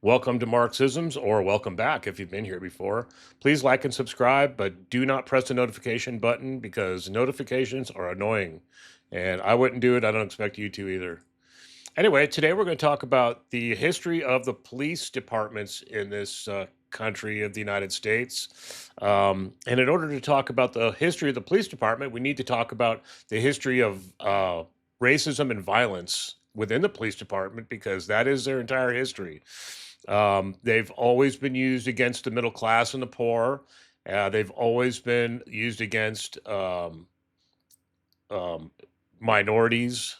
Welcome to Marxisms, or welcome back if you've been here before. Please like and subscribe, but do not press the notification button because notifications are annoying. And I wouldn't do it. I don't expect you to either. Anyway, today we're going to talk about the history of the police departments in this country of the United States. And in order to talk about the history of the police department, we need to talk about the history of racism and violence within the police department because that is their entire history. They've always been used against the middle class and the poor. They've always been used against um, minorities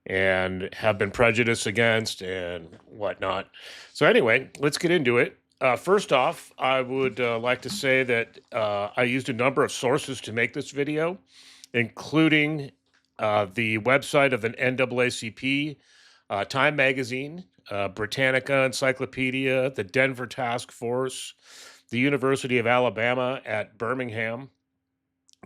and have been prejudiced against and whatnot. So, anyway, let's get into it. First off, I would like to say that I used a number of sources to make this video, including the website of the NAACP, Time Magazine, Britannica Encyclopedia, the Denver Task Force, the University of Alabama at Birmingham,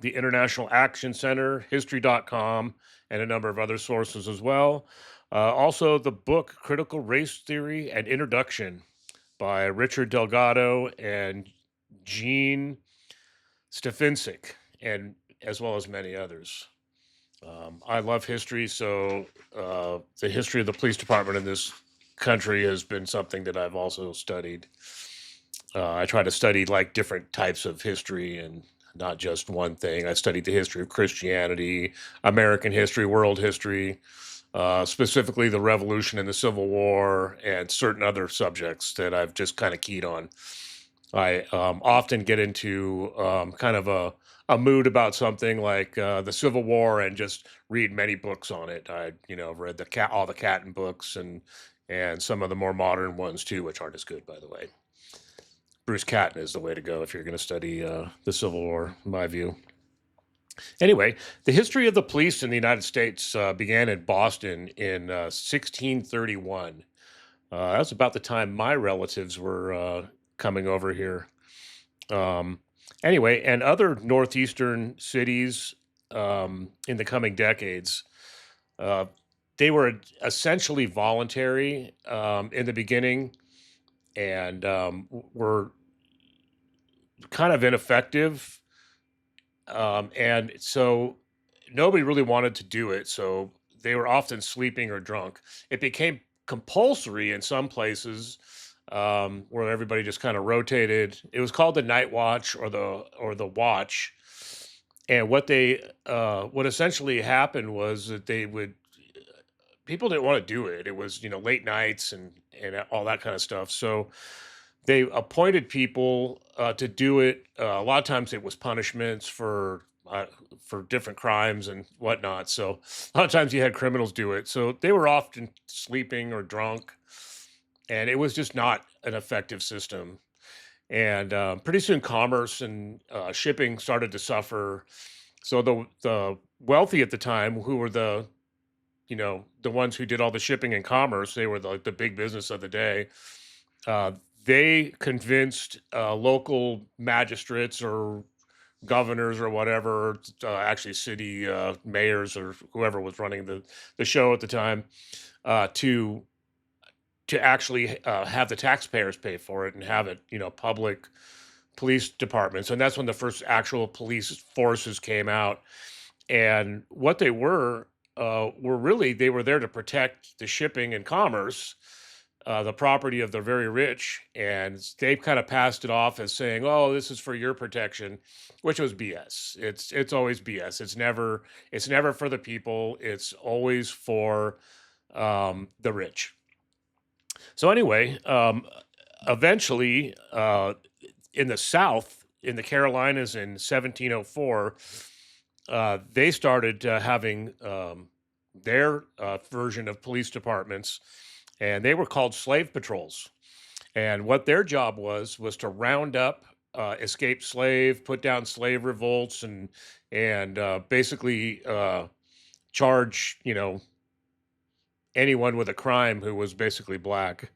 the International Action Center, History.com, and a number of other sources as well. Also, the book Critical Race Theory and Introduction by Richard Delgado and Gene Stefancic, and as well as many others. I love history, so the history of the police department in this country has been something that I've also studied. I try to study like different types of history and not just one thing. I studied the history of Christianity, American history, world history, specifically the Revolution and the Civil War, and certain other subjects that I've just kind of keyed on. I often get into kind of a mood about something like the Civil War and just read many books on it. Read all the Catton books and some of the more modern ones too, which aren't as good, by the way. Bruce Catton is the way to go if you're going to study the Civil War, in my view. Anyway, the history of the police in the United States began in Boston in 1631. That was about the time my relatives were coming over here. Um, anyway, and other northeastern cities in the coming decades, uh, they were essentially voluntary in the beginning and were kind of ineffective. And so nobody really wanted to do it. So they were often sleeping or drunk. It became compulsory in some places where everybody just kind of rotated. It was called the night watch or the watch. And what essentially happened was that they would people didn't want to do it. It was late nights and all that kind of stuff. So they appointed people to do it. A lot of times it was punishments for different crimes and whatnot. So a lot of times you had criminals do it. So they were often sleeping or drunk, and it was just not an effective system. And pretty soon, commerce and shipping started to suffer. So the wealthy at the time, who were the ones who did all the shipping and commerce, they were the big business of the day. Uh, they convinced local magistrates or governors or whatever, actually city mayors or whoever was running the show at the time, to actually have the taxpayers pay for it and have it, public police departments. And that's when the first actual police forces came out. And what they were really they were there to protect the shipping and commerce, the property of the very rich, and they've kind of passed it off as saying, "Oh, this is for your protection," which was BS. It's always BS. It's never for the people. It's always for the rich. So anyway, eventually, in the South, in the Carolinas, in 1704, they started having their version of police departments, and they were called slave patrols. And what their job was to round up escaped slave, put down slave revolts, and basically charge anyone with a crime who was basically black.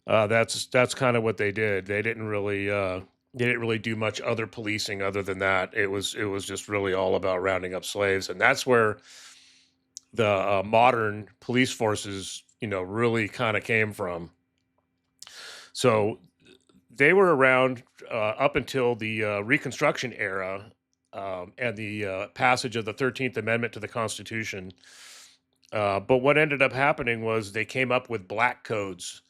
That's kind of what they did. They didn't really do much other policing other than that. It was just really all about rounding up slaves, and that's where the modern police forces really kind of came from. So they were around up until the Reconstruction era and the passage of the 13th Amendment to the Constitution. But what ended up happening was they came up with black codes,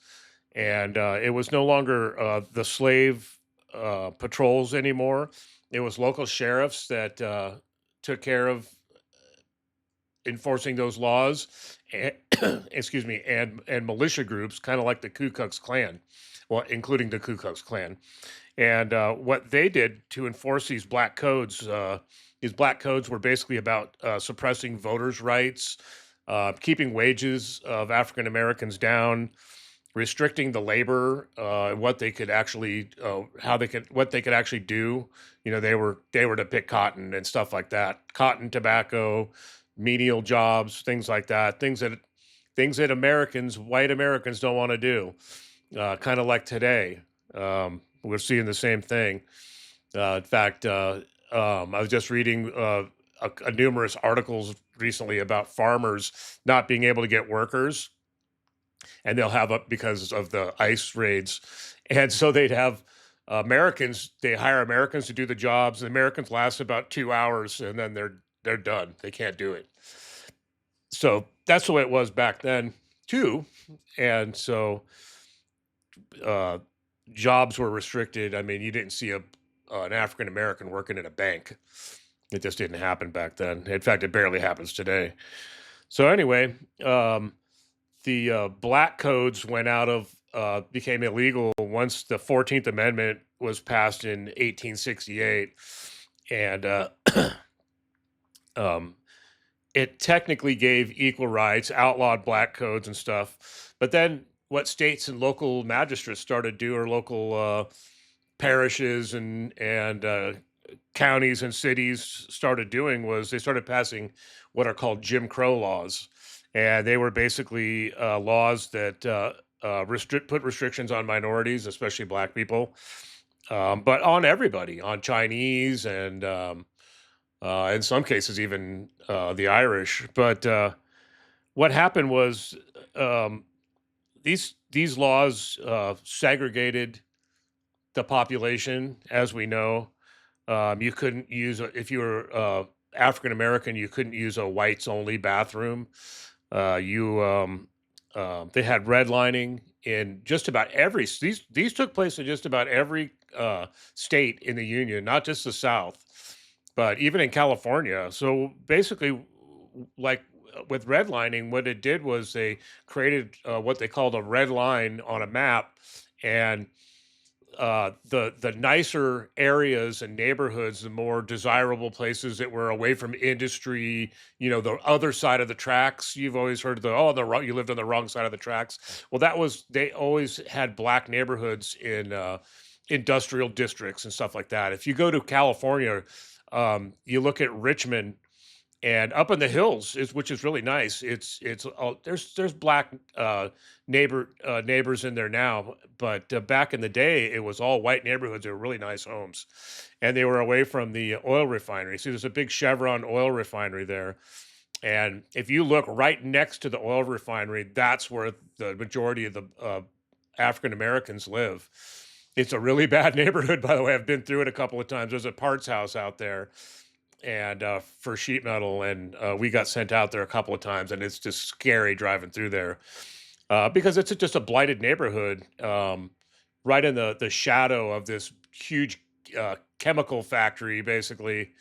and it was no longer the slave patrols anymore. It was local sheriffs that took care of enforcing those laws, and, excuse me, and militia groups, kind of like the Ku Klux Klan, well, including the Ku Klux Klan. And what they did to enforce these black codes were basically about suppressing voters' rights, keeping wages of African Americans down, restricting the labor, what they could actually, what they could actually do. You know, they were to pick cotton and stuff like that, cotton, tobacco, menial jobs, things like that, things that Americans, white Americans, don't want to do. Kind of like today, we're seeing the same thing. In fact, I was just reading numerous articles recently about farmers not being able to get workers, and they'll have up because of the ICE raids, and so they'd have Americans. They hire Americans to do the jobs. The Americans last about 2 hours, and then they're done. They can't do it. So that's the way it was back then too, and so uh, jobs were restricted. I mean, you didn't see an African American working in a bank. It just didn't happen back then. In fact, it barely happens today. So anyway, the black codes went out of became illegal once the 14th Amendment was passed in 1868, and um, it technically gave equal rights, outlawed black codes and stuff. But then what states and local magistrates started to do, or local parishes and counties and cities started doing, was they started passing what are called Jim Crow laws, and they were basically laws that put restrictions on minorities, especially black people, but on everybody, on Chinese and in some cases even the Irish. But what happened was these laws segregated the population, as we know. You couldn't use if you were African American, you couldn't use a whites only bathroom. You They had redlining in just about every these took place in just about every state in the union, not just the South, but even in California. So basically, like with redlining, what it did was they created what they called a red line on a map, and the nicer areas and neighborhoods, the more desirable places that were away from industry, the other side of the tracks. You've always heard you lived on the wrong side of the tracks. Well, they always had black neighborhoods in industrial districts and stuff like that. If you go to California, you look at Richmond, and up in the hills which is really nice. There's black neighbors in there now, but back in the day it was all white neighborhoods. They were really nice homes, and they were away from the oil refinery. See, there's a big Chevron oil refinery there, and if you look right next to the oil refinery, that's where the majority of the African Americans live. It's a really bad neighborhood, by the way. I've been through it a couple of times. There's a parts house out there, and for sheet metal, and we got sent out there a couple of times, and it's just scary driving through there because it's just a blighted neighborhood, right in the shadow of this huge chemical factory, basically,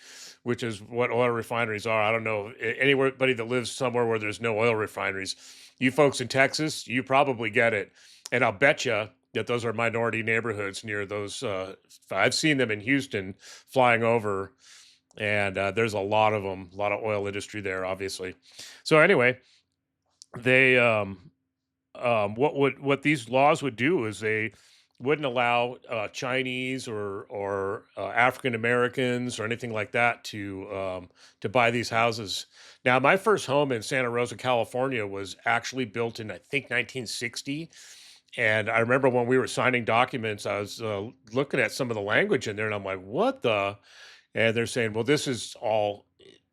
which is what oil refineries are. I don't know anybody that lives somewhere where there's no oil refineries. You folks in Texas, you probably get it, and I'll bet you that those are minority neighborhoods near those. I've seen them in Houston flying over, and there's a lot of them, a lot of oil industry there, obviously. So anyway, they what these laws would do is they wouldn't allow Chinese or African Americans or anything like that to buy these houses. Now, my first home in Santa Rosa, California, was actually built in, I think, 1960. And I remember when we were signing documents, I was looking at some of the language in there, and I'm like, "What the?" And they're saying, well, this is all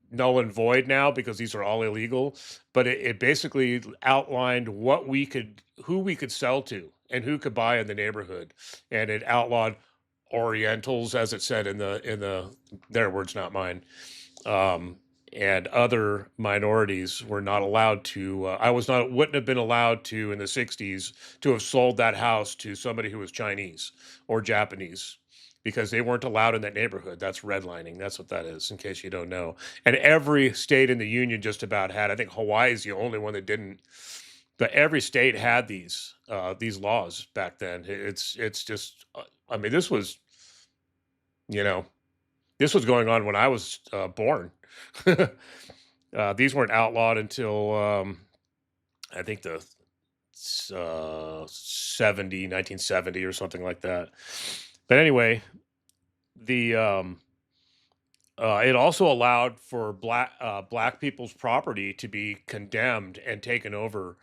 null and void now because these are all illegal. But it basically outlined who we could sell to. and who could buy in the neighborhood, and it outlawed Orientals, as it said in the their words, not mine. Um, and other minorities were not allowed to. I was not wouldn't have been allowed to in the '60s to have sold that house to somebody who was Chinese or Japanese because they weren't allowed in that neighborhood. That's redlining. That's what that is, in case you don't know. And every state in the union just about had. I think Hawaii is the only one that didn't. But every state had these laws back then. It's just. I mean, you know this was going on when I was born. These weren't outlawed until I think the 1970 or something like that. But anyway, the it also allowed for black people's property to be condemned and taken over.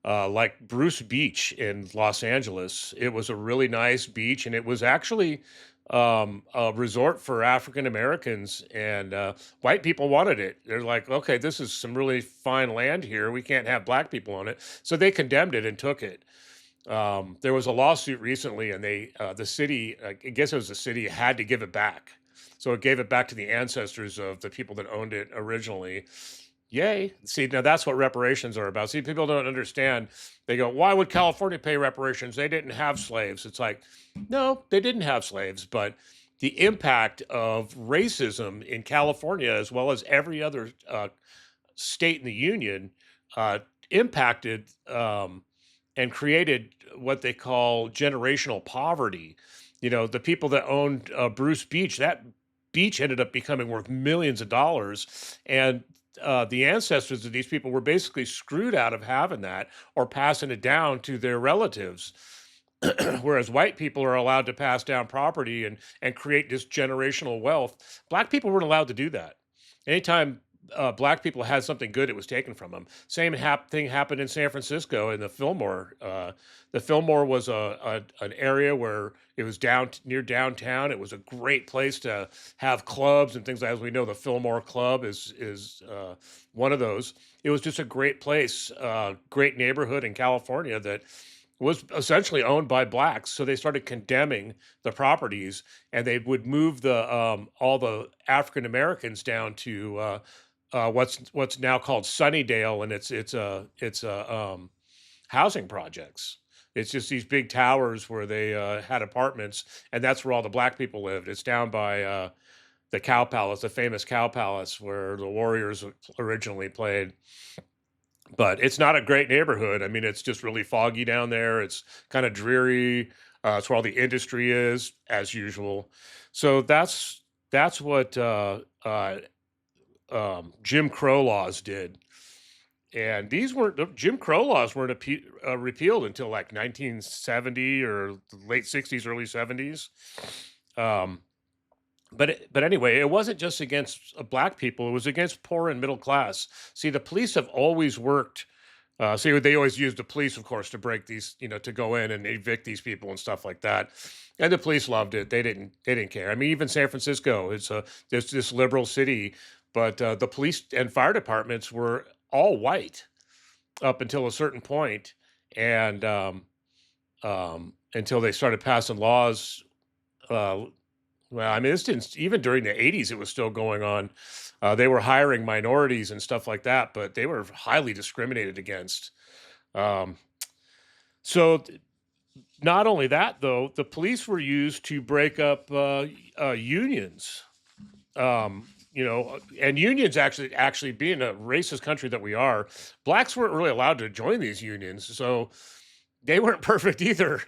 Like Bruce Beach in Los Angeles, it was a really nice beach, and it was actually a resort for African Americans, and white people wanted it. They're like, okay, this is some really fine land here. We can't have black people on it, so they condemned it and took it. There was a lawsuit recently, and the city, I guess it was the city, had to give it back. So it gave it back to the ancestors of the people that owned it originally. Yay. See, now that's what reparations are about. See, people don't understand. They go, why would California pay reparations? They didn't have slaves. It's like, no, they didn't have slaves, but the impact of racism in California, as well as every other state in the union, uh, impacted and created what they call generational poverty. The people that owned Bruce Beach, that beach ended up becoming worth millions of dollars. And the ancestors of these people were basically screwed out of having that or passing it down to their relatives. Whereas white people are allowed to pass down property and create this generational wealth, black people weren't allowed to do that. Anytime black people had something good, it was taken from them. Same thing happened in San Francisco in the Fillmore. The Fillmore was an area where it was down near downtown. It was a great place to have clubs and things. As we know, the Fillmore Club is one of those. It was just a great place, great neighborhood in California that was essentially owned by blacks. So they started condemning the properties, and they would move the all the African Americans down to what's now called Sunnydale, and it's housing projects. It's just these big towers where they had apartments, and that's where all the black people lived. It's down by the Cow Palace, the famous Cow Palace, where the Warriors originally played. But it's not a great neighborhood. I mean, it's just really foggy down there. It's kind of dreary. It's where all the industry is, as usual. So that's what Jim Crow laws did. And these weren't the Jim Crow laws weren't repealed until like 1970 or late 60s, early 70s. Um, but anyway, it wasn't just against black people; it was against poor and middle class. See, the police have always worked. See, they always used the police, of course, to break these, to go in and evict these people and stuff like that. And the police loved it. They didn't care. I mean, even San Francisco, it's this liberal city, but the police and fire departments were all white up until a certain point, and until they started passing laws. Uh, well, I mean, this didn't even during the '80s. It was still going on. They were hiring minorities and stuff like that, but they were highly discriminated against. Um, so, not only that, though, the police were used to break up unions. And unions actually being a racist country that we are, blacks weren't really allowed to join these unions, so they weren't perfect either.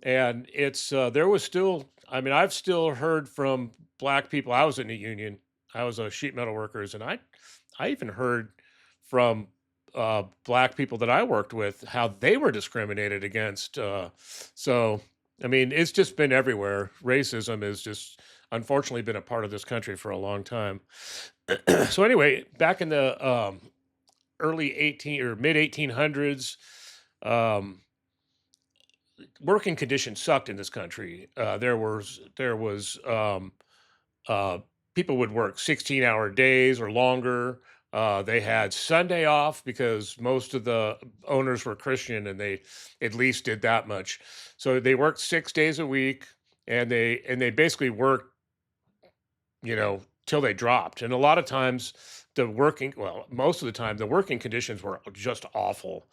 And it's there was still, I mean, I've still heard from black people. I was in a union. I was a sheet metal workers, and I even heard from black people that I worked with how they were discriminated against. So I mean, it's just been everywhere. Racism has just unfortunately been a part of this country for a long time. So anyway, back in the early 18 or mid 1800s, um, working conditions sucked in this country. There was uh, people would work 16-hour days or longer. They had Sunday off because most of the owners were Christian, and they at least did that much. So they worked 6 days a week, and they basically worked, till they dropped. And a lot of times, most of the time, the working conditions were just awful,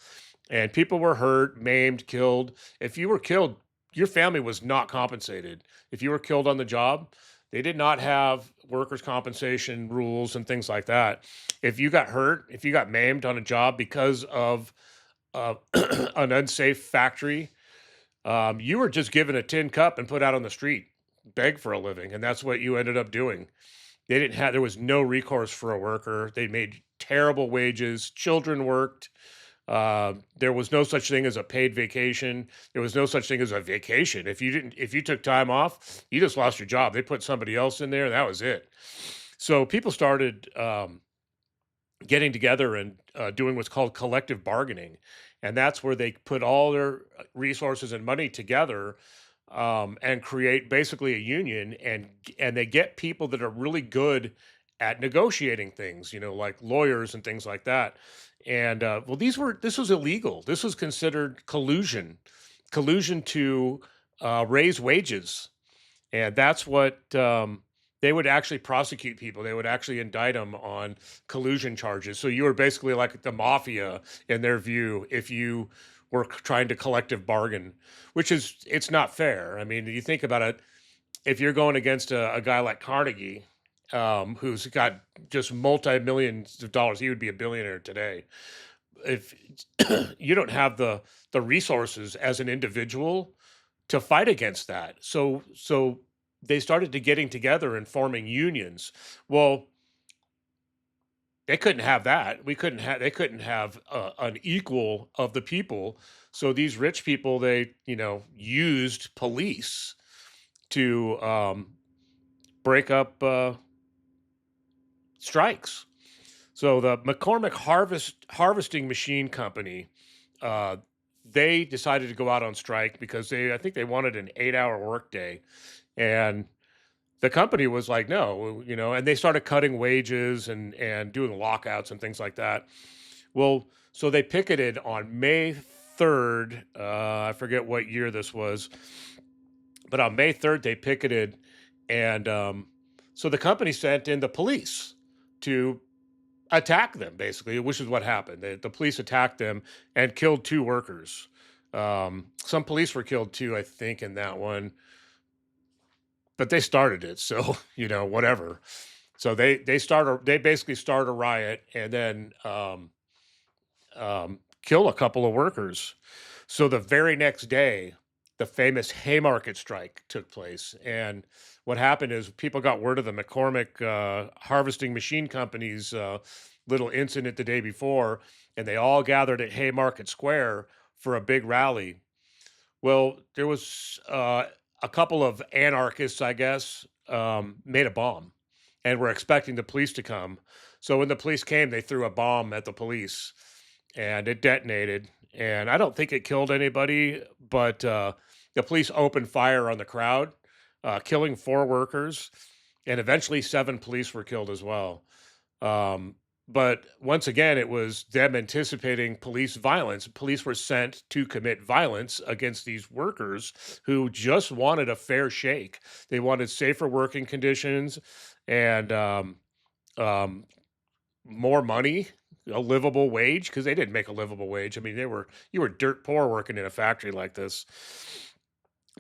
and people were hurt, maimed, killed. If you were killed, your family was not compensated. If you were killed on the job, they did not have workers' compensation rules and things like that. If you got hurt, if you got maimed on a job because of an unsafe factory, you were just given a tin cup and put out on the street, beg for a living, and that's what you ended up doing. There was no recourse for a worker. They made terrible wages. Children worked. There was no such thing as a paid vacation. There was no such thing as a vacation. If you took time off, you just lost your job. They put somebody else in there. And that was it. So people started getting together and doing what's called collective bargaining, and that's where they put all their resources and money together, and create basically a union, and they get people that are really good at negotiating things, like lawyers and things like that. And well, this was illegal. This was considered collusion to raise wages, and that's what they would actually prosecute people. They would actually indict them on collusion charges. So you were basically like the mafia in their view if you were trying to collective bargain, it's not fair. I mean, you think about it, if you're going against a guy like Carnegie, who's got just multi-millions of dollars, he would be a billionaire today. If you don't have the resources as an individual to fight against that. So they started to getting together and forming unions. Well, they couldn't have that. They couldn't have an equal of the people. So these rich people, they, used police to break up strikes. So the McCormick Harvesting Machine Company, uh, they decided to go out on strike because I think they wanted an 8-hour workday, and the company was like, no, and they started cutting wages and doing lockouts and things like that. Well, so they picketed on May 3rd. I forget what year this was, but on May 3rd they picketed, and so the company sent in the police to attack them, basically, which is what happened. The police attacked them and killed two workers. Some police were killed too, I think, in that one, but they started it, so whatever. So they basically start a riot and then kill a couple of workers. So the very next day, the famous Haymarket strike took place, and what happened is people got word of the McCormick Harvesting Machine Company's little incident the day before, and they all gathered at Haymarket Square for a big rally. Well, there was a couple of anarchists, I guess, made a bomb and were expecting the police to come. So when the police came, they threw a bomb at the police and it detonated. And I don't think it killed anybody, but the police opened fire on the crowd, killing four workers, and eventually seven police were killed as well. Um, but once again, it was them anticipating police violence. Police were sent to commit violence against these workers who just wanted a fair shake. They wanted safer working conditions and um, more money, a livable wage, because they didn't make a livable wage. I mean, you were dirt poor working in a factory like this.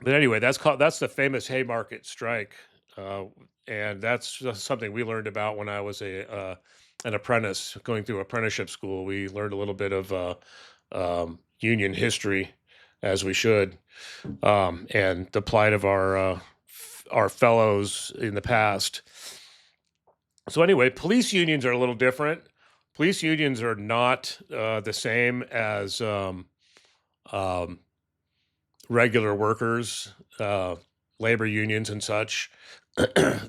But anyway, that's the famous Haymarket strike, uh, and that's just something we learned about when I was a an apprentice going through apprenticeship school. We learned a little bit of union history, as we should, and the plight of our fellows in the past. So anyway, police unions are a little different. Police unions are not the same as um, regular workers, labor unions and such.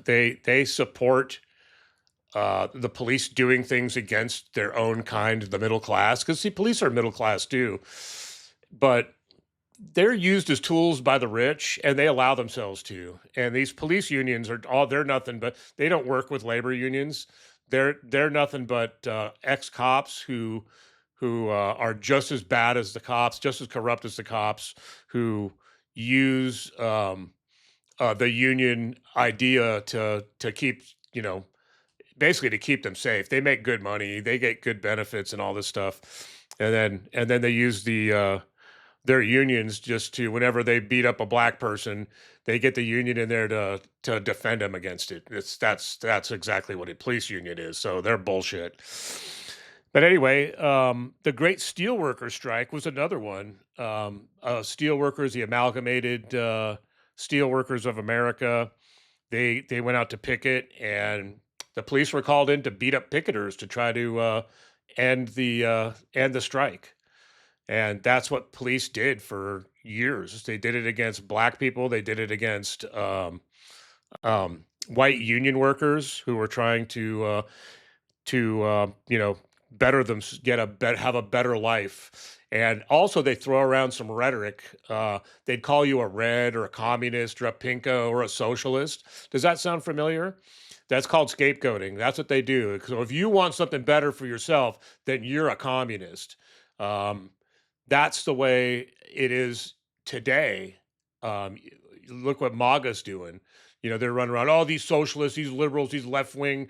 They support the police doing things against their own kind, the middle class, because see, police are middle class too, but they're used as tools by the rich, and they allow themselves to. And these police unions they're nothing but they don't work with labor unions. They're nothing but ex cops who are just as bad as the cops, just as corrupt as the cops, who use the union idea to keep basically to keep them safe. They make good money, they get good benefits and all this stuff, and then they use their unions just to whenever they beat up a black person, they get the union in there to defend them against it. That's exactly what a police union is. So they're bullshit. But anyway, the Great Steelworkers Strike was another one. Steelworkers, the Amalgamated Steelworkers of America, they went out to picket, and the police were called in to beat up picketers to try to end the strike. And that's what police did for years. They did it against black people. They did it against white union workers who were trying to better them, have a better life. And also, they throw around some rhetoric. They'd call you a red or a communist or a pinko or a socialist. Does that sound familiar? That's called scapegoating. That's what they do. So if you want something better for yourself, then you're a communist. Um, that's the way it is today. Look what MAGA's doing. They're running around, all these socialists, these liberals, these left wing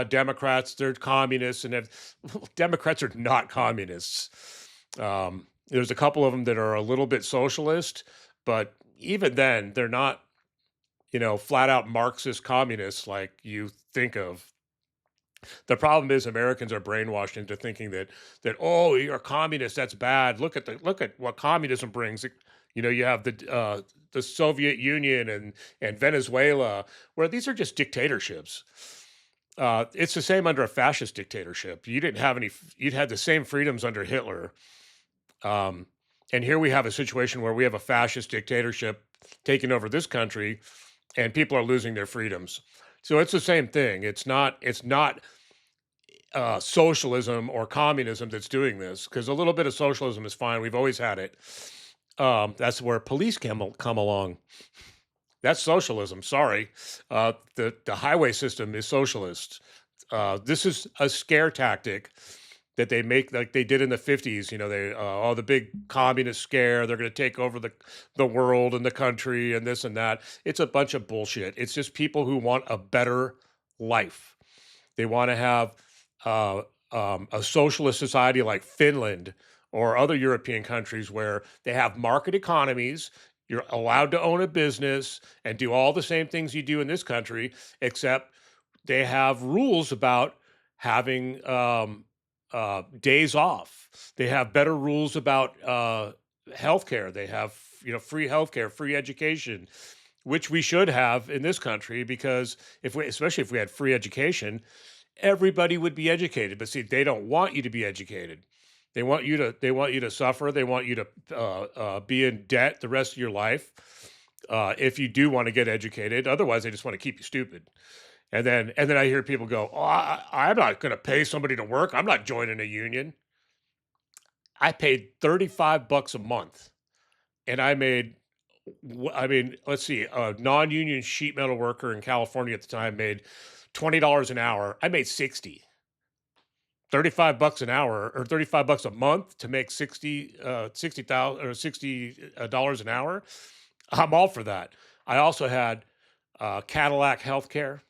Democrats, they're communists, and if, Democrats are not communists. There's a couple of them that are a little bit socialist, but even then, they're not, flat out Marxist communists like you think of. The problem is Americans are brainwashed into thinking that oh, you're a communist, that's bad. Look at what communism brings. You have the Soviet Union and Venezuela, where these are just dictatorships. It's the same under a fascist dictatorship. You didn't have any. You'd had the same freedoms under Hitler, um, and here we have a situation where we have a fascist dictatorship taking over this country, and people are losing their freedoms. So it's the same thing. It's not socialism or communism that's doing this, because a little bit of socialism is fine. We've always had it. That's where police come along. That's socialism. Sorry, the highway system is socialist. This is a scare tactic that they make, like they did in the 50s. The big communist scare. They're going to take over the world and the country and this and that. It's a bunch of bullshit. It's just people who want a better life. They want to have uh, a socialist society like Finland or other European countries where they have market economies. You're allowed to own a business and do all the same things you do in this country, except they have rules about having days off. They have better rules about healthcare. They have free healthcare, free education, which we should have in this country, because especially if we had free education, everybody would be educated. But see, they don't want you to be educated. They want you to suffer. They want you to be in debt the rest of your life. If you do want to get educated, otherwise they just want to keep you stupid. And then I hear people go, "Oh, I'm not going to pay somebody to work. I'm not joining a union." I paid $35 a month, and I mean, let's see, a non-union sheet metal worker in California at the time made $20 an hour. I made 60. 35 bucks an hour or 35 bucks a month to make 60,000 or $60 an hour. I'm all for that. I also had Cadillac healthcare.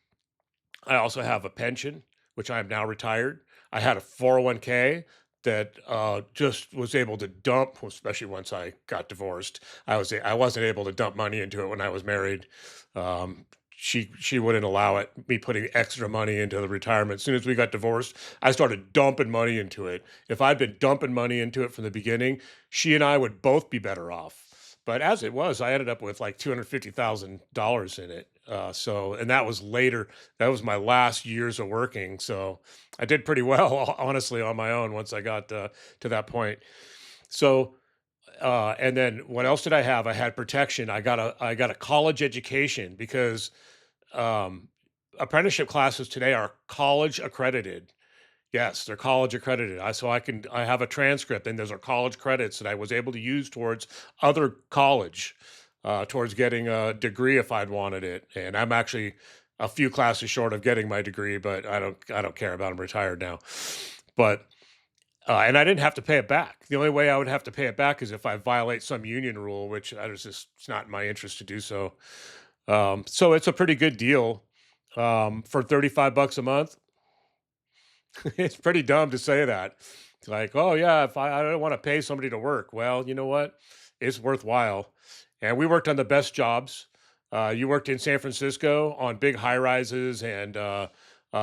I also have a pension, which I am now retired. I had a 401k that just was able to dump, especially once I got divorced. I wasn't able to dump money into it when I was married. Um, she wouldn't allow it, me putting extra money into the retirement. As soon as we got divorced, I started dumping money into it. If I'd been dumping money into it from the beginning, she and I would both be better off. But as it was, I ended up with like $250,000 in it. And that was later. That was my last years of working. So I did pretty well, honestly, on my own once I got to that point. So and then what else did I have? I had protection. I got a college education because um, apprenticeship classes today are college accredited. Yes, they're college accredited. I have a transcript, and those are college credits that I was able to use towards other college, towards getting a degree if I'd wanted it. And I'm actually a few classes short of getting my degree, but I don't care about. I'm retired now, but and I didn't have to pay it back. The only way I would have to pay it back is if I violate some union rule, which I was just it's not in my interest to do so. So it's a pretty good deal for 35 bucks a month. It's pretty dumb to say that. It's like, oh yeah, if I don't want to pay somebody to work, well, you know what? It's worthwhile. And we worked on the best jobs. You worked in San Francisco on big high rises and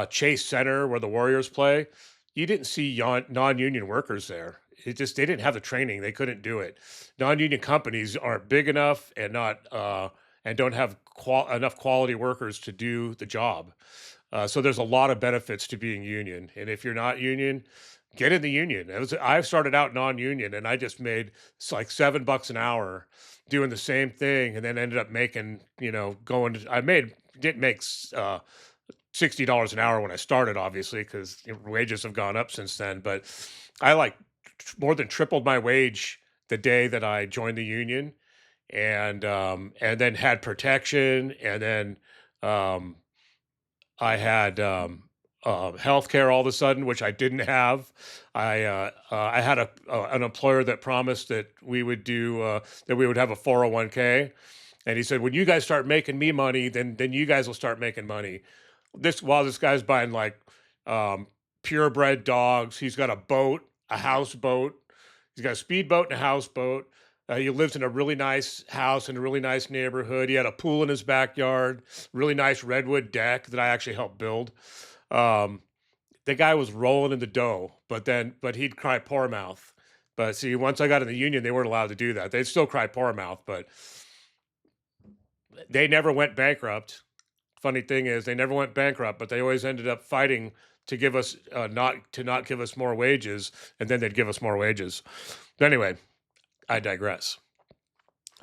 Chase Center where the Warriors play. You didn't see non-union workers there. It just they didn't have the training. They couldn't do it. Non-union companies aren't big enough and not and don't have enough quality workers to do the job. So there's a lot of benefits to being union, and if you're not union, get in the union. I started out non-union, and I just made like $7 an hour doing the same thing, and then ended up making going. I made didn't make $60 an hour when I started, obviously, because wages have gone up since then. But I like more than tripled my wage the day that I joined the union, and then had protection, and then um, I had healthcare all of a sudden, which I didn't have. I had an employer that promised that we would do that we would have a 401k, and he said, when you guys start making me money, then you guys will start making money. This while this guy's buying like um, purebred dogs. He's got a boat, a houseboat. He's got a speedboat and a houseboat. He lives in a really nice house in a really nice neighborhood. He had a pool in his backyard, really nice redwood deck that I actually helped build. Um, the guy was rolling in the dough, but he'd cry poor mouth. But see, once I got in the union, they weren't allowed to do that. They'd still cry poor mouth, but they never went bankrupt. Funny thing is, they never went bankrupt, but they always ended up fighting to give us not give us more wages, and then they'd give us more wages. But anyway, I digress.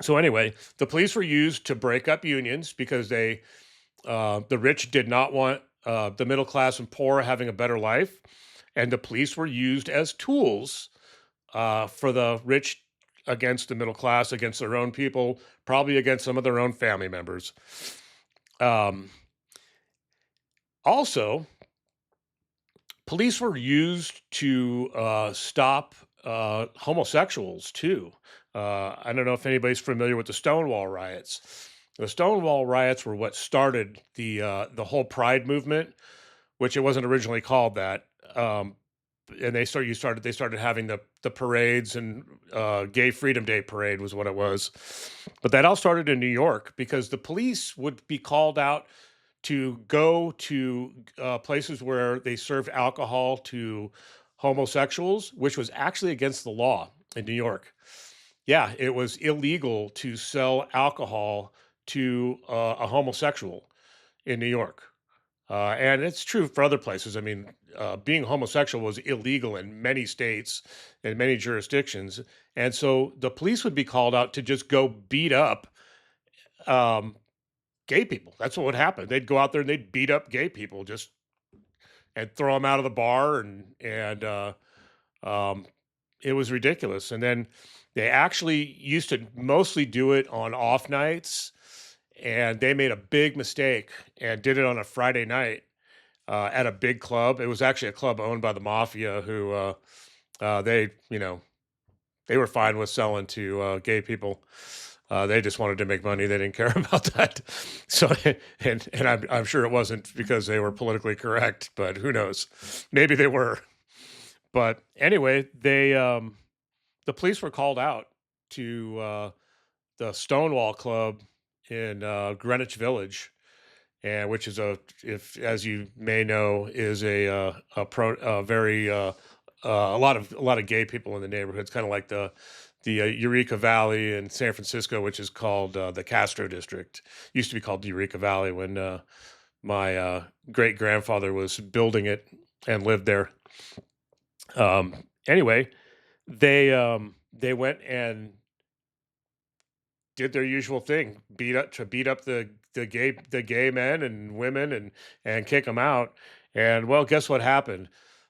So anyway, the police were used to break up unions because the rich did not want the middle class and poor having a better life, and the police were used as tools for the rich against the middle class, against their own people, probably against some of their own family members. Um, Also, police were used to stop homosexuals too. I don't know if anybody's familiar with the Stonewall riots. The Stonewall riots were what started the whole Pride movement, which it wasn't originally called that. Um, and they started having the parades, and Gay Freedom Day parade was what it was. But that all started in New York because the police would be called out to go to places where they served alcohol to homosexuals, which was actually against the law in New York. Yeah, it was illegal to sell alcohol to a homosexual in New York. And it's true for other places. I mean, being homosexual was illegal in many states and many jurisdictions. And so the police would be called out to just go beat up um, gay people. That's what would happen. They'd go out there and they'd beat up gay people just and throw them out of the bar, and um, it was ridiculous. And then they actually used to mostly do it on off nights, and they made a big mistake and did it on a Friday night at a big club. It was actually a club owned by the mafia, who they they were fine with selling to gay people. They just wanted to make money. They didn't care about that. So, and I'm sure it wasn't because they were politically correct, but who knows? Maybe they were. But anyway, the police were called out to the Stonewall Club in Greenwich Village, and which is if as you may know, is a very a lot of gay people in the neighborhood. It's kind of like the Eureka Valley in San Francisco, which is called the Castro District. Used to be called Eureka Valley when my great grandfather was building it and lived there. Anyway, they went and did their usual thing, beat up the gay men and women, and kick them out. And well, guess what happened?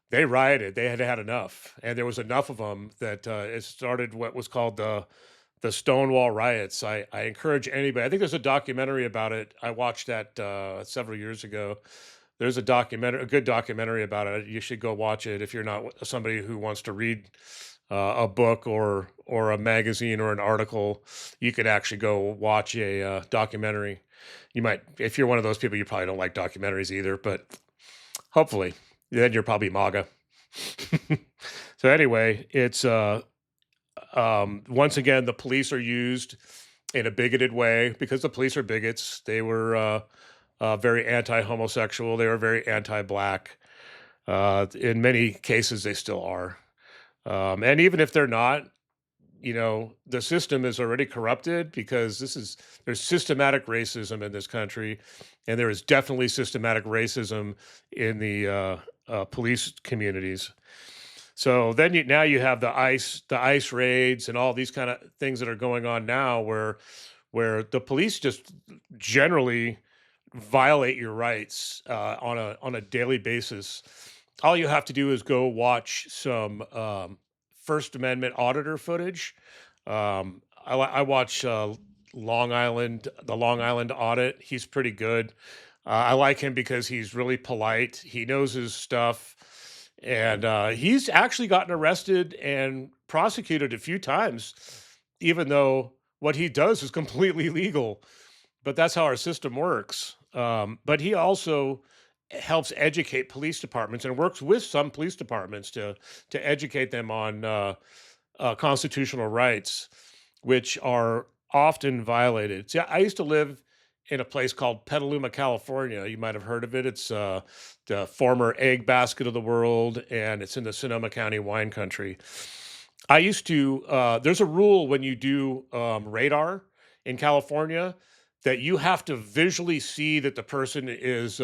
They rioted. They had had enough, and there was enough of them that it started what was called the Stonewall riots. I encourage anybody. I think there's a documentary about it. I watched that several years ago. There's a documentary, a good documentary about it. You should go watch it if you're not somebody who wants to read a book or a magazine or an article. You could actually go watch a documentary. You might, if you're one of those people, you probably don't like documentaries either, but hopefully, then you're probably MAGA. So anyway, it's once again the police are used in a bigoted way because the police are bigots. They were very anti-homosexual. They were very anti-black. In many cases, they still are. And even if they're not, the system is already corrupted because there's systematic racism in this country, and there is definitely systematic racism in the police communities. So then now you have the ice raids and all these kind of things that are going on now where the police just generally violate your rights on a daily basis. All you have to do is go watch some First Amendment auditor footage. I watch the Long Island audit. He's pretty good. I like him because he's really polite. He knows his stuff, and he's actually gotten arrested and prosecuted a few times, even though what he does is completely legal. But that's how our system works. But he also helps educate police departments and works with some police departments to educate them on constitutional rights, which are often violated. See, I used to live in a place called Petaluma, California. You might have heard of it. It's the former egg basket of the world, and it's in the Sonoma County wine country. I used to. There's a rule when you do radar in California that you have to visually see that the person is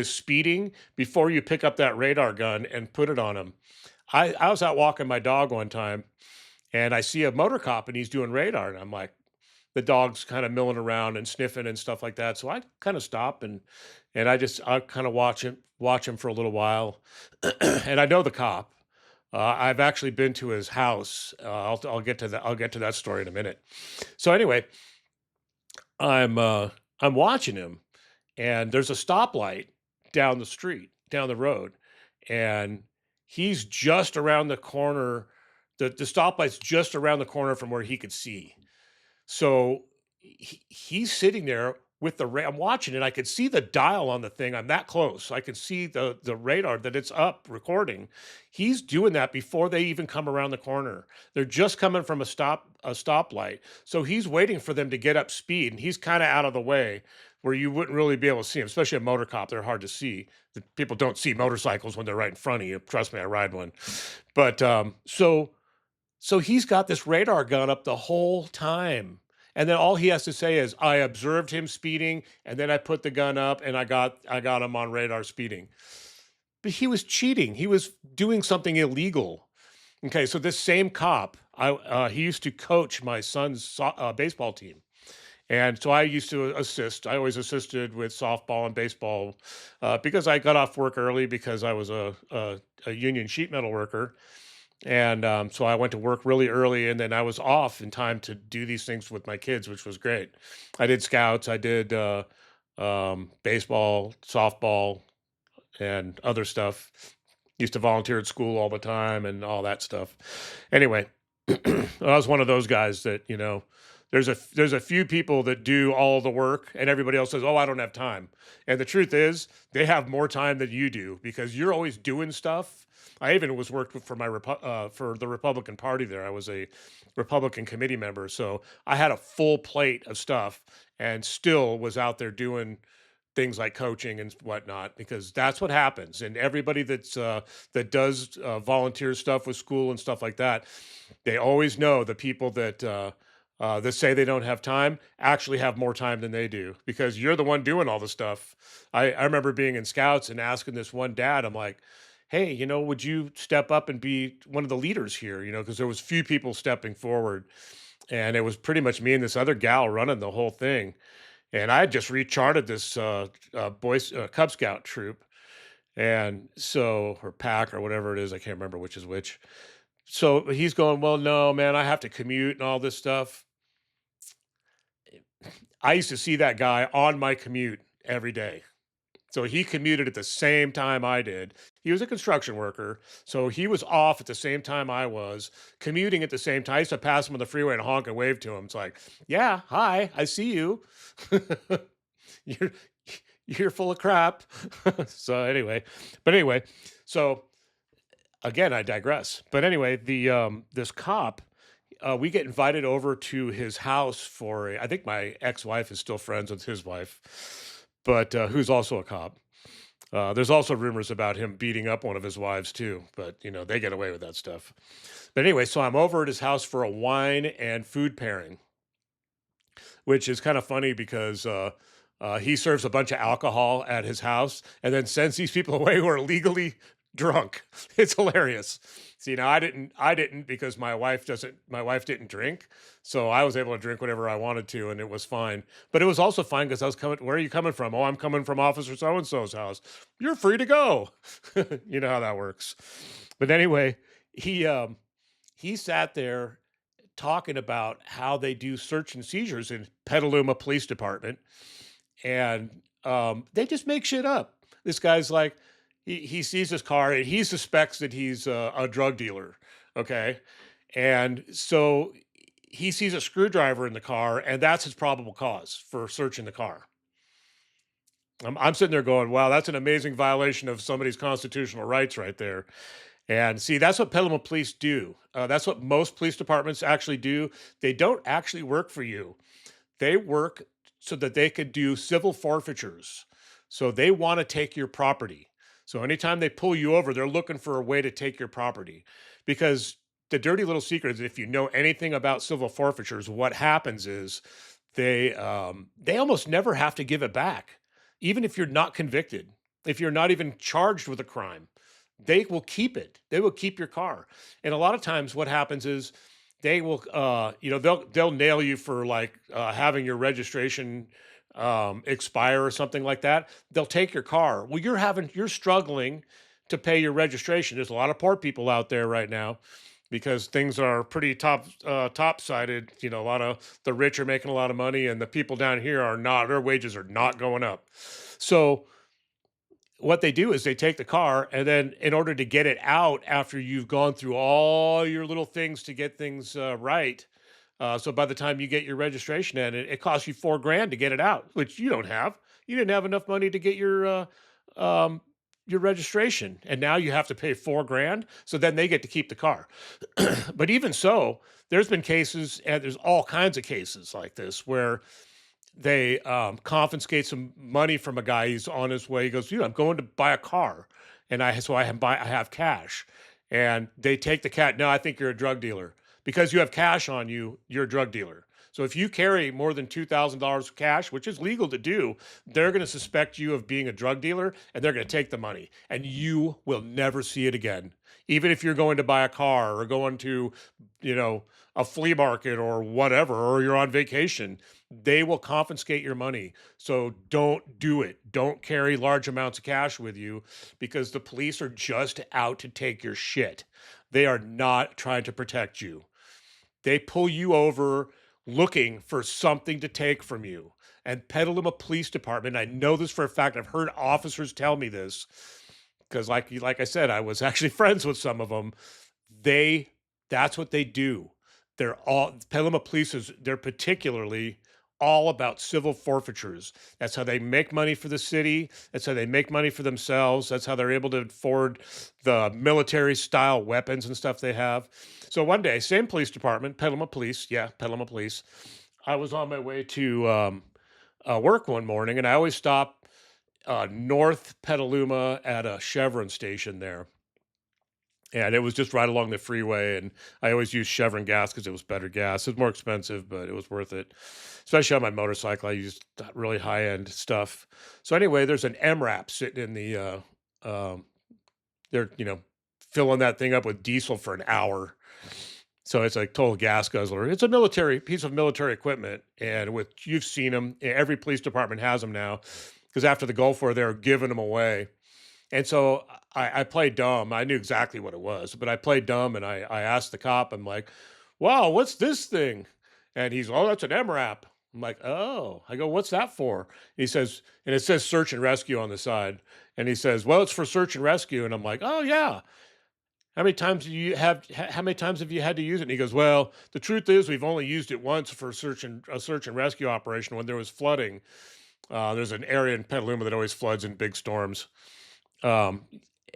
speeding before you pick up that radar gun and put it on them. I was out walking my dog one time, and I see a motor cop and he's doing radar, and I'm like, the dog's kind of milling around and sniffing and stuff like that. So I kind of stop and I kind of watch him for a little while, and I know the cop. I've actually been to his house. I'll get to that. I'll get to that story in a minute. So anyway, I'm uh, I'm watching him, and there's a stoplight down the street, down the road, and he's just around the corner. The stoplight's just around the corner from where he could see. So he's sitting there with I'm watching it. I could see the dial on the thing. I'm that close. I could see the radar that it's up recording. He's doing that before they even come around the corner. They're just coming from a stoplight. So he's waiting for them to get up speed, and he's kind of out of the way where you wouldn't really be able to see him, especially a motor cop. They're hard to see. The people don't see motorcycles when they're right in front of you. Trust me, I ride one. But so he's got this radar gun up the whole time. And then all he has to say is, I observed him speeding, and then I put the gun up and I got him on radar speeding. But he was cheating. He was doing something illegal. Okay, so this same cop, he used to coach my son's baseball team. And so I used to assist. I always assisted with softball and baseball because I got off work early because I was a union sheet metal worker, and so I went to work really early, and then I was off in time to do these things with my kids, which was great. I did scouts, I did baseball, softball, and other stuff. Used to volunteer at school all the time and all that stuff. Anyway, I was one of those guys that there's a few people that do all the work, and everybody else says, "Oh, I don't have time." And the truth is, they have more time than you do because you're always doing stuff. I even was worked with for for the Republican Party there. I was a Republican committee member, so I had a full plate of stuff, and still was out there doing things like coaching and whatnot because that's what happens. And everybody that does volunteer stuff with school and stuff like that, they always know the people that say they don't have time actually have more time than they do because you're the one doing all the stuff. I remember being in scouts and asking this one dad, I'm like, hey, would you step up and be one of the leaders here? Because there was few people stepping forward, and it was pretty much me and this other gal running the whole thing. And I had just recharted this Cub Scout troop, and so or pack or whatever it is, I can't remember which is which. So he's going, well, no, man, I have to commute and all this stuff. I used to see that guy on my commute every day. So he commuted at the same time I did. He was a construction worker, so he was off at the same time I was, commuting at the same time. I used to pass him on the freeway and honk and wave to him. It's like, "Yeah, hi, I see you. You're you're full of crap." So anyway, so again, I digress. But anyway, the this cop, we get invited over to his house for I think my ex-wife is still friends with his wife, but who's also a cop. There's also rumors about him beating up one of his wives too, but they get away with that stuff. But anyway, so I'm over at his house for a wine and food pairing, which is kind of funny because he serves a bunch of alcohol at his house and then sends these people away who are legally drunk. It's hilarious. See, now I didn't because my wife didn't drink, so I was able to drink whatever I wanted to, and it was fine. But it was also fine because I was coming. Where are you coming from? Oh, I'm coming from Officer so and so's house. You're free to go. You know how that works. But anyway, he um, he sat there talking about how they do search and seizures in Petaluma Police Department, and they just make shit up. This guy's like, he sees his car and he suspects that he's a drug dealer. Okay, and so he sees a screwdriver in the car, and that's his probable cause for searching the car. I'm sitting there going, "Wow, that's an amazing violation of somebody's constitutional rights right there." And see, that's what Petaluma police do. That's what most police departments actually do. They don't actually work for you. They work so that they could do civil forfeitures. So they want to take your property. So anytime they pull you over, they're looking for a way to take your property. Because the dirty little secret is if you know anything about civil forfeitures, what happens is they almost never have to give it back, even if you're not convicted, if you're not even charged with a crime. They will keep it. They will keep your car. And a lot of times what happens is they will they'll nail you for like having your registration expire or something like that. They'll take your car. Well, you're struggling to pay your registration. There's a lot of poor people out there right now because things are pretty top sided. A lot of the rich are making a lot of money and the people down here are not, their wages are not going up. So what they do is they take the car and then in order to get it out after you've gone through all your little things to get things right, so by the time you get your registration in, it costs you 4 grand to get it out, which you don't have. You didn't have enough money to get um, your registration, and now you have to pay 4 grand. So then they get to keep the car. But even so, there's been cases, and there's all kinds of cases like this where they confiscate some money from a guy. He's on his way. He goes, "I'm going to buy a car, and I have cash." And they take the cat. No, I think you're a drug dealer because you have cash on you. You're a drug dealer. So if you carry more than $2,000 of cash, which is legal to do, they're going to suspect you of being a drug dealer, and they're going to take the money, and you will never see it again. Even if you're going to buy a car or going to, you know, a flea market or whatever, or you're on vacation, they will confiscate your money. So don't do it. Don't carry large amounts of cash with you because the police are just out to take your shit. They are not trying to protect you. They pull you over looking for something to take from you. And Petaluma Police Department, I know this for a fact. I've heard officers tell me this because, like I said, I was actually friends with some of them. They That's what they do. They're all Petaluma Police is they're particularly all about civil forfeitures. That's how they make money for the city. That's how they make money for themselves. That's how they're able to afford the military style weapons and stuff they have. So one day, same police department, Petaluma Police, yeah, Petaluma Police. I was on my way to work one morning, and I always stop North Petaluma at a Chevron station there, and it was just right along the freeway, and I always used Chevron gas because it was better gas. It was more expensive, but it was worth it. Especially on my motorcycle, I used that really high-end stuff. So anyway, there's an MRAP sitting in the they're, filling that thing up with diesel for an hour. So it's like total gas guzzler. It's a military piece of military equipment, and with you've seen them. Every police department has them now, because after the Gulf War, they're giving them away. And so I played dumb. I knew exactly what it was, but I played dumb and I asked the cop, I'm like, "Wow, what's this thing?" And he's, "Oh, that's an MRAP." I'm like, "Oh." I go, "What's that for?" He says, and it says search and rescue on the side. And he says, "Well, it's for search and rescue." And I'm like, "Oh yeah. How many times have you had to use it?" And he goes, "Well, the truth is we've only used it once for search and rescue operation when there was flooding. There's an area in Petaluma that always floods in big storms." Um,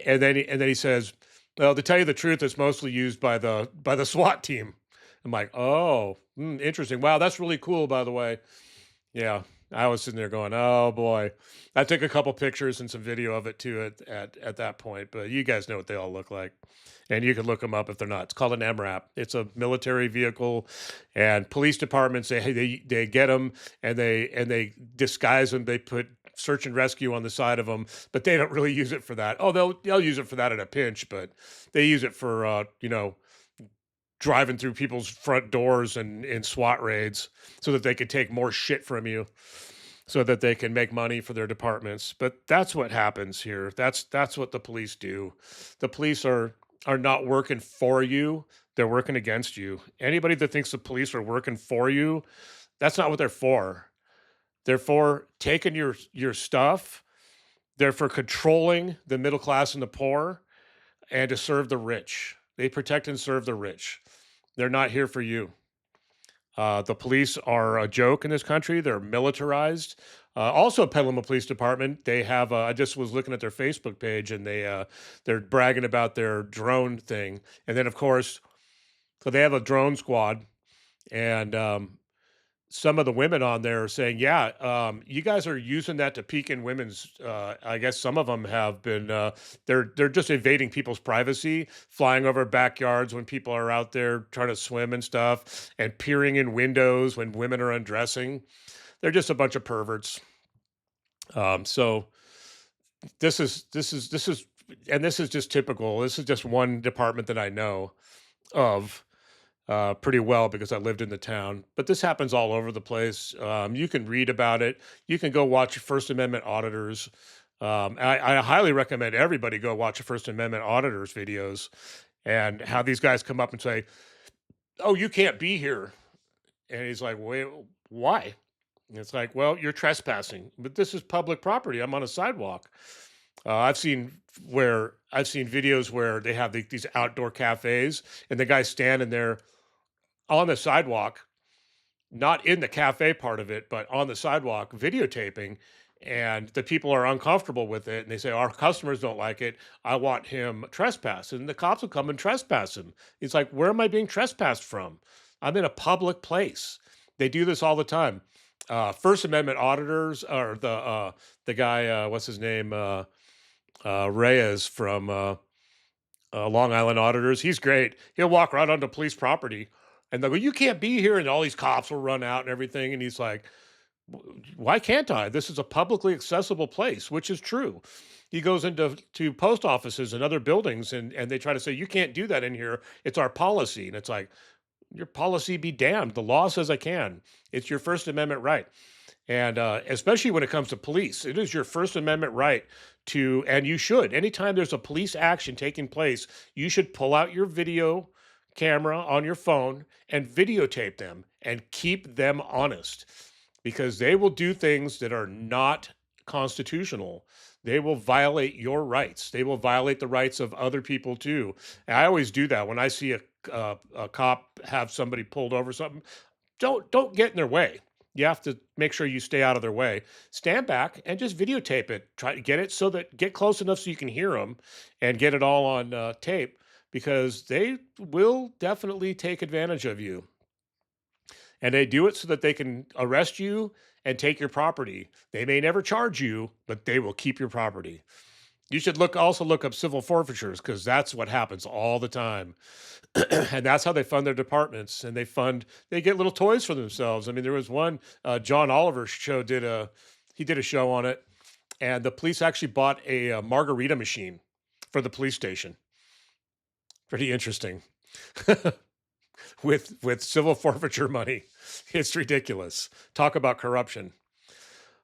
and then he says, "Well, to tell you the truth, it's mostly used by the SWAT team." I'm like, "Oh, interesting. Wow, that's really cool, by the way." Yeah, I was sitting there going, "Oh boy." I took a couple pictures and some video of it too at that point, but you guys know what they all look like. And you can look them up if they're not. It's called an MRAP. It's a military vehicle, and police departments they get them and they disguise them. They put search and rescue on the side of them, but they don't really use it for that. Oh, they'll use it for that at a pinch, but they use it for driving through people's front doors and in SWAT raids so that they could take more shit from you so that they can make money for their departments. But that's what happens here. That's what the police do. The police are not working for you. They're working against you. Anybody that thinks the police are working for you, that's not what they're for. They're for taking your stuff. They're for controlling the middle class and the poor and to serve the rich. They protect and serve the rich. They're not here for you. The police are a joke in this country. They're militarized. Also, Petaluma Police Department. They have. I just was looking at their Facebook page, and they're bragging about their drone thing. And then, of course, so they have a drone squad, and some of the women on there are saying, "Yeah, you guys are using that to peek in women's." I guess some of them have been. They're just invading people's privacy, flying over backyards when people are out there trying to swim and stuff, and peering in windows when women are undressing. They're just a bunch of perverts. So this is, and this is just typical. This is just one department that I know of pretty well because I lived in the town. But this happens all over the place. You can read about it. You can go watch First Amendment auditors. I highly recommend everybody go watch the First Amendment auditors videos and how these guys come up and say, "Oh, you can't be here." And he's like, "Wait, why?" And it's like, "Well, you're trespassing, but this is public property. I'm on a sidewalk." I've seen videos where they have these outdoor cafes and the guy's standing there on the sidewalk, not in the cafe part of it, but on the sidewalk videotaping. And the people are uncomfortable with it. And they say, "Our customers don't like it. I want him trespassed." And the cops will come and trespass him. He's like, "Where am I being trespassed from? I'm in a public place." They do this all the time. First Amendment auditors, or the guy, what's his name? Reyes from Long Island auditors. He's great. He'll walk right onto police property and they'll go, "You can't be here." And all these cops will run out and everything. And he's like, "Why can't I? This is a publicly accessible place," which is true. He goes into post offices and other buildings and they try to say, "You can't do that in here. It's our policy." And it's like, your policy be damned. The law says I can. It's your First Amendment right. And especially when it comes to police, it is your First Amendment right to, and you should, anytime there's a police action taking place, you should pull out your video camera on your phone and videotape them and keep them honest because they will do things that are not constitutional. They will violate your rights. They will violate the rights of other people too. And I always do that when I see a cop have somebody pulled over something. Don't get in their way. You have to make sure you stay out of their way. Stand back and just videotape it. Try to get it so that get close enough so you can hear them and get it all on tape because they will definitely take advantage of you. And they do it so that they can arrest you and take your property. They may never charge you, but they will keep your property. You should look up civil forfeitures because that's what happens all the time. And that's how they fund their departments and they get little toys for themselves. I mean, there was one John Oliver show he did a show on it, and the police actually bought a margarita machine for the police station. Pretty interesting. With civil forfeiture money. It's ridiculous. Talk about corruption.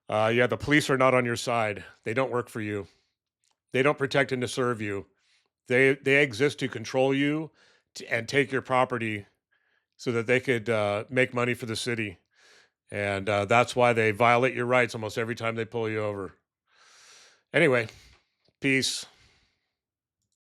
Yeah, the police are not on your side. They don't work for you. They don't protect and to serve you. They exist to control you and take your property so that they could make money for the city. And that's why they violate your rights almost every time they pull you over. Anyway, peace.